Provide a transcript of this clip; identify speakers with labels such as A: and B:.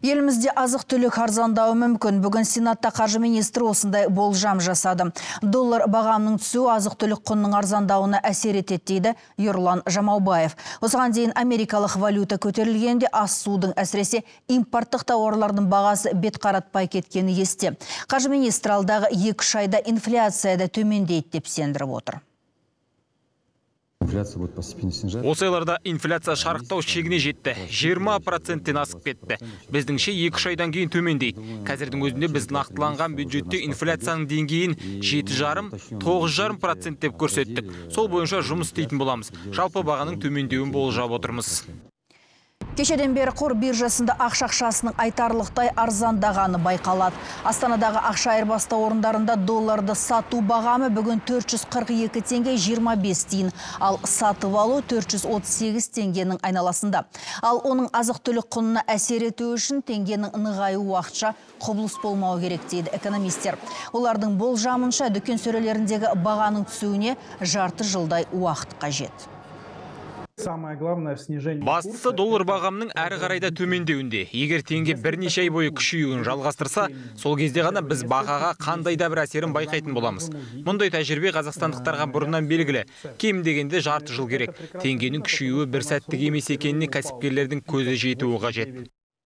A: Елімізде азық-түлік арзандауы мүмкін. Бүгін Сенатта қаржы министрі осындай болжам жасады. Доллар бағамының түсуі азық-түлік құнының арзандауына әсер етеді дейді Ерлан Жамаубаев. Осыған дейін америкалық валюта көтерілгенде ас-судың, әсіресе импорттық тауарлардың бағасы бет қаратпай кеткені есте. Қаржы министрі алдағы 2 айда инфляция да төмендейді деп сендіріп отыр.
B: Осы айларда инфляция шарықтау шегіне жетті. 20%-тен асып кетті. Біздіңше 2 айдан кейін төмендейді. Қазірдің өзінде біз нақтыланған бюджетте инфляцияның деңгейін 7,5-9,5% деп көрсеттік. Сол бойынша жұмыс істейтін боламыз. Жалпы бағаның төмендеуін болжап отырмыз.
A: Кешеден бері қор биржасында ақша-ақшасының айтарлықтай арзандағаны байқалады. Астанадағы ақша айырбастау орындарында долларды сату бағамы бүгін 442 теңге 25 тиын, ал сатып алу 438 теңгенің айналасында. Ал оның азық-түлік құнына әсер ету үшін теңгенің нығаю уақытша құбылыс болмау керек дейді экономистер. Олардың болжамынша дүкен сөрелеріндегі бағаның түсуіне жарты жылдай уақыт қажет.
B: Бастысы доллар бағамының әрі қарайда төмендеуінде. Егер теңге бірнеше ай бойы күшеюін жалғастырса, сол кезде ғана біз бағаға қандай да бір әсерін байқайтын боламыз. Мұндай тәжірибе қазақстандықтарға бұрыннан белгілі. Кем дегенде жарты жыл керек. Теңгенің күшеюі бір сәттік емес екеніне кәсіпкерлердің көзі жетуі қажет.